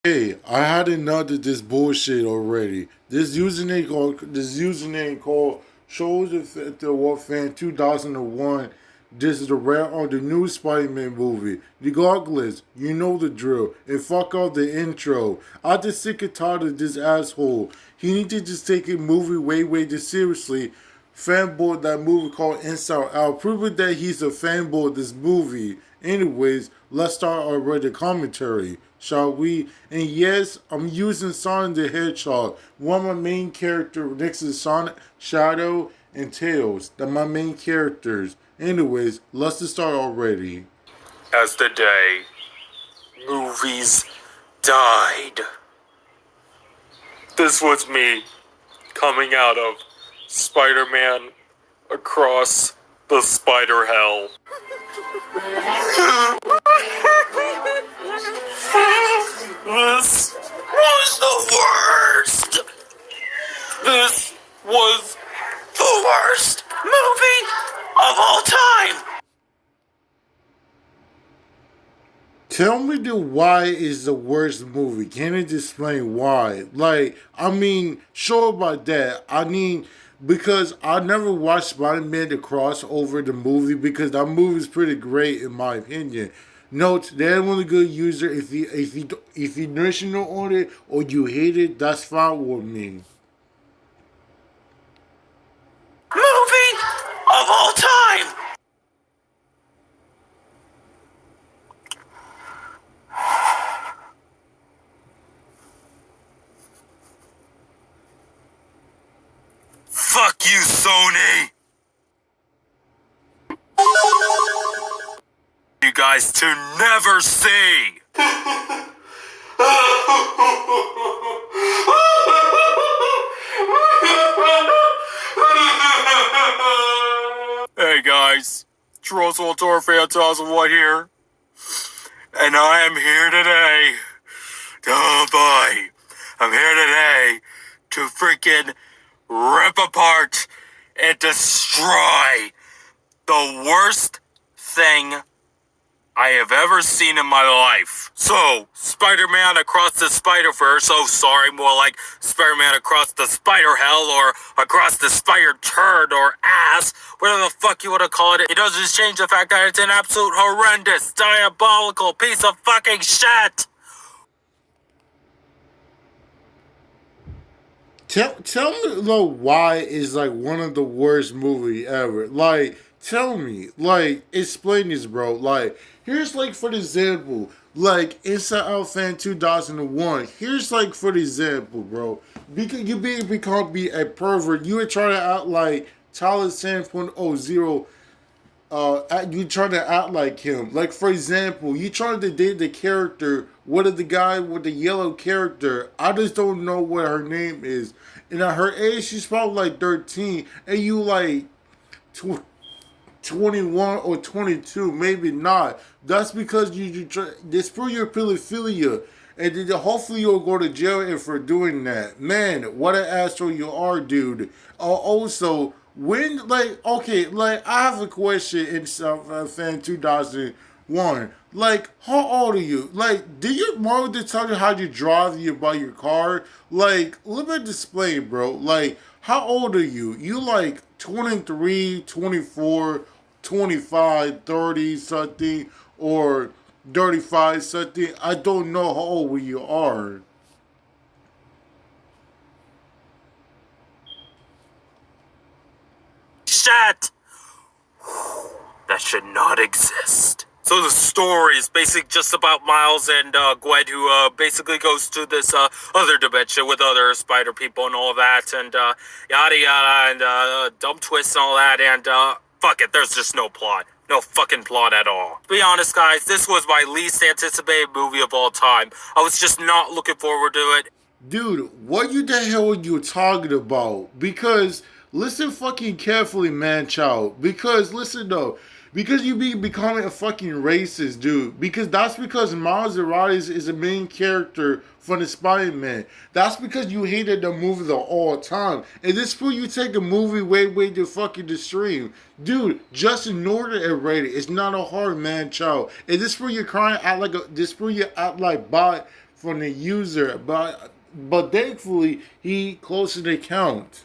Hey, I had enough of this bullshit already. This username called shows the War Fan 2001. This is the rare on the new Spider-Man movie. Regardless, you know the drill. And fuck out the intro. I just sick and tired of this asshole. He need to just take a movie way too seriously. Fanboy that movie called Inside Out, proving that he's a fanboy of this movie. Anyways, let's start our regular commentary, shall we? And yes, I'm using Sonic the Hedgehog, one of my main characters next to Sonic, Shadow, and Tails. They're my main characters. Anyways, let's just start already. As the day movies died. This was me coming out of Spider-Man Across the Spider Hell. This was the worst. This was the worst movie of all time. Tell me the why is the worst movie. Can you explain why? Like, I mean, sure about that. I mean, because I never watched Spider-Man the crossover the movie because that movie is pretty great in my opinion. Note that one a good user. If you nutritional on it or you hate it, that's fine with me. Movie of all time. Fuck you, Sony! You guys to never see! Hey guys, Jerusalem Tour Phantasm One here, and I am here today. Oh boy, I'm here today to freaking rip apart and destroy the worst thing I have ever seen in my life. So, Spider-Man Across the Spider-Verse, oh sorry, more like Spider-Man Across the Spider-Hell or Across the Spider-Turd or Ass, whatever the fuck you want to call it. It doesn't change the fact that it's an absolute horrendous, diabolical piece of fucking shit. Tell me like why is like one of the worst movie ever. Like tell me, like explain this, bro. Like here's like for the example, like Inside Out Fan 2001. Here's like for the example, bro. Because you become be a pervert, you would try to act like Tyler 7.0 you trying to act like him. Like for example, you trying to date the character. What is the guy with the yellow character? I just don't know what her name is. And at her age, she's probably like 13, and you like 21 or 22, maybe not. That's because this for your pedophilia. And then hopefully you'll go to jail if for doing that. Man, what an asshole you are, dude. Also, when, like, okay, like, I have a question in Fan 2001. Like, how old are you? Like, did your mom to tell you how you drive you by your car? Like, let me explain, bro. Like, how old are you? You like 23, 24, 25, 30 something, or 35 something. I don't know how old you are. Shit! That should not exist. So the story is basically just about Miles and Gwen, who basically goes to this other dimension with other spider people and all that, and yada yada, and dumb twists and all that, and fuck it, there's just no plot. No fucking plot at all. To be honest, guys, this was my least anticipated movie of all time. I was just not looking forward to it. Dude, what you the hell are you talking about? Because listen fucking carefully, man, child. Because listen though, because you be becoming a fucking racist, dude. Because that's because Miles Morales is the main character from the Spider-Man. That's because you hated the movie the all time. And this fool you take a movie way to fucking the stream. Dude, just ignore it and rate it. It's not a hard man, child. And this fool you crying out like a this fool you act like bot from the user, but thankfully he closed the account.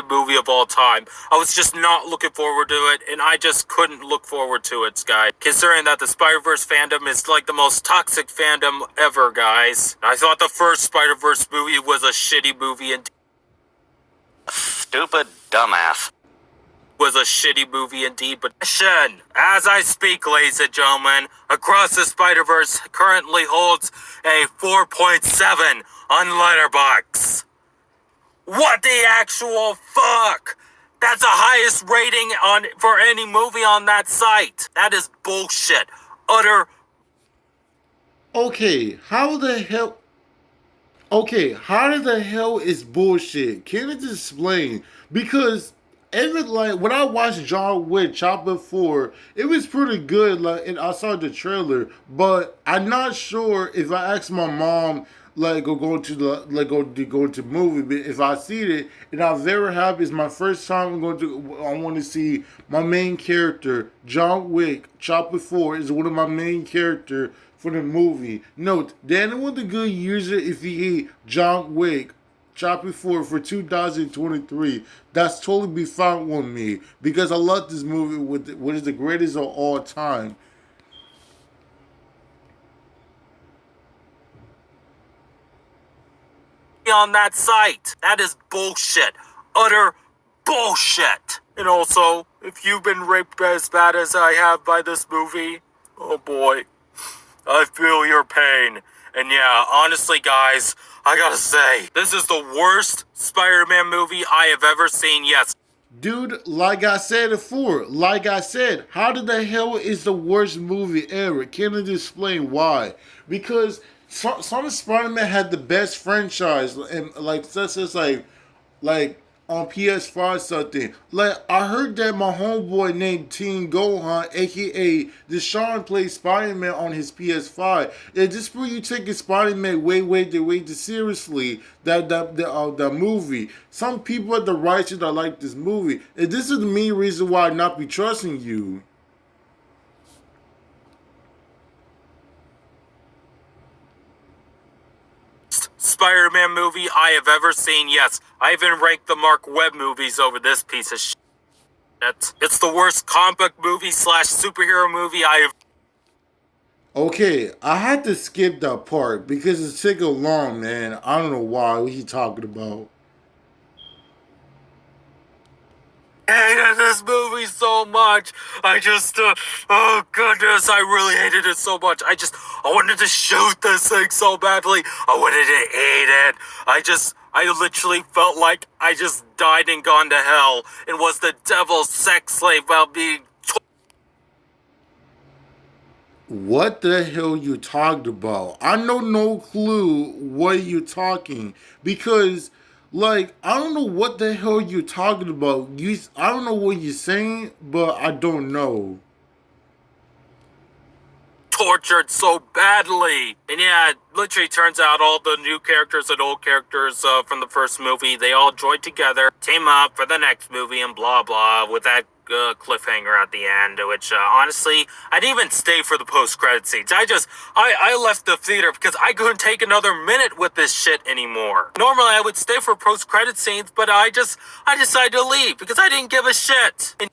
movie of all time. I was just not looking forward to it, and I just couldn't look forward to it, guys. Considering that the Spider-Verse fandom is like the most toxic fandom ever, guys. I thought the first Spider-Verse movie was a shitty movie and stupid dumbass. Was a shitty movie indeed, but as I speak, ladies and gentlemen, Across the Spider-Verse currently holds a 4.7 on Letterboxd. What the actual fuck? That's the highest rating on for any movie on that site. That is bullshit. Utter. Okay, how the hell? Okay, how the hell is bullshit? Can you just explain? Because even like when I watched John Wick Chapter 4, it was pretty good. Like, and I saw the trailer, but I'm not sure if I asked my mom like go to the like go to movie. But if I see it, and I'm very happy. It's my first time I'm going to. I want to see my main character, John Wick Chapter 4, is one of my main character for the movie. Note, Daniel was a good user if he ate John Wick Chapter 4 for 2023. That's totally be fine with me because I love this movie with what is the greatest of all time. On that site. That is bullshit. Utter bullshit. And also, if you've been raped as bad as I have by this movie, oh boy, I feel your pain. And yeah, honestly, guys, I gotta say, this is the worst Spider-Man movie I have ever seen. Yes. Dude, like I said before, like I said, how did the hell is the worst movie ever? Can you explain why? Because some Spider-Man had the best franchise, and like such as like on PS5 something. Like I heard that my homeboy named Teen Gohan, aka Deshaun, plays Spider-Man on his PS5. And just for you taking Spider-Man way too seriously. That movie. Some people at the righteous that like this movie, and this is the main reason why I not be trusting you. Spider-Man movie I have ever seen. Yes, I even ranked the Mark Webb movies over this piece of shit. It's the worst comic book movie slash superhero movie I have. Okay, I had to skip that part because it's taking long, man. I don't know why. What he talking about? Hated this movie so much. Oh goodness, I really hated it so much. I wanted to shoot this thing so badly. I wanted to eat it. I literally felt like I just died and gone to hell and was the devil's sex slave while being. What the hell you talked about? I know no clue what you talking because like I don't know what the hell you talking about. I don't know what you're saying, but I don't know. Tortured so badly. And yeah, it literally turns out all the new characters and old characters from the first movie, they all joined together, team up for the next movie and blah blah with that cliffhanger at the end, which honestly, I didn't even stay for the post-credit scenes. I left the theater because I couldn't take another minute with this shit anymore. Normally I would stay for post-credit scenes, but I decided to leave because I didn't give a shit. And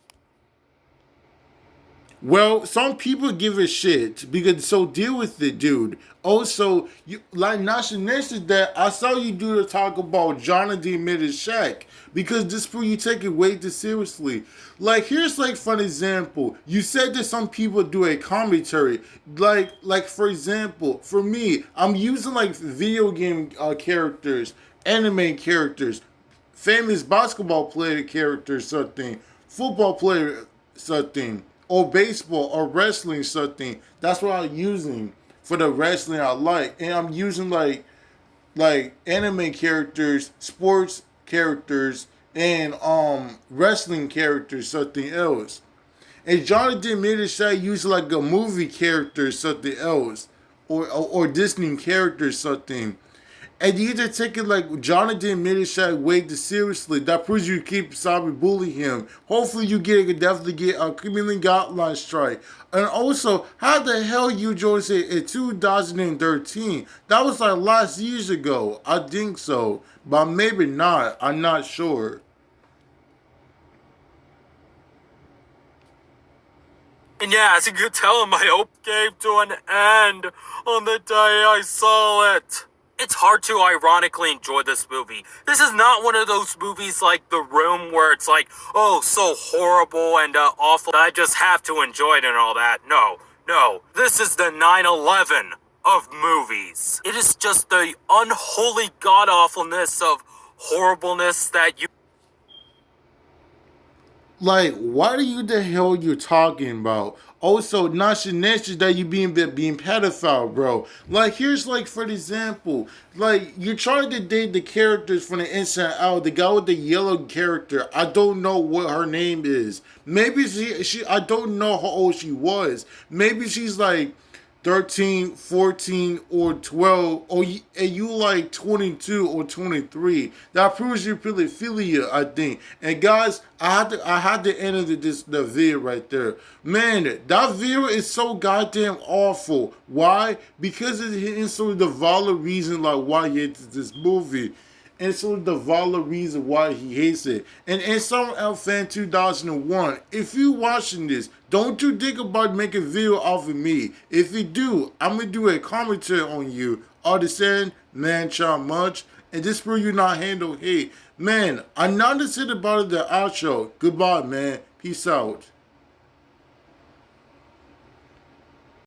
Well, some people give a shit because so deal with it, dude. Also, you like not to mention that I saw you do the talk about Jonathan admitted Shaq because this for you take it way too seriously. Like here's like for an example, you said that some people do a commentary. Like for example, for me, I'm using like video game characters, anime characters, famous basketball player characters, something, football player, something, or baseball or wrestling, something. That's what I'm using for the wrestling I like, and I'm using like anime characters, sports characters, and wrestling characters, something else. And Jonathan Middleton used like a movie character, something else, or Disney character, something. And you either take it like Jonathan Minishak way too seriously. That proves you keep cyberbullying him. Hopefully you definitely get a chameleon guideline strike. And also, how the hell you joined it in 2013? That was like last years ago. I think so. But maybe not. I'm not sure. And yeah, as you could tell, my hope came to an end on the day I saw it. It's hard to ironically enjoy this movie. This is not one of those movies like The Room where it's like, oh, so horrible and awful. I just have to enjoy it and all that. No, no. This is the 9/11 of movies. It is just the unholy god awfulness of horribleness that you. Like, what are you the hell you talking about? Also, not shenanigans that you being pedophile, bro. Like, here's like for example, like you tried to date the characters from the Inside Out. The guy with the yellow character. I don't know what her name is. Maybe she I don't know how old she was. Maybe she's like 13, 14, or 12, or and you like 22 or 23. That proves your pedophilia, I think. And guys, I had to enter the video right there. Man, that video is so goddamn awful. Why? Because it's hitting sort of the valid reason like why he hates this movie. And so the valid reason why he hates it. And in Summer Out Fan 2001, if you watching this, don't you think about making a video off of me. If you do, I'm gonna do a commentary on you. Understand, man, child much. And this prove you not handle hate. Man, I'm not to sit about the outro. Goodbye, man. Peace out.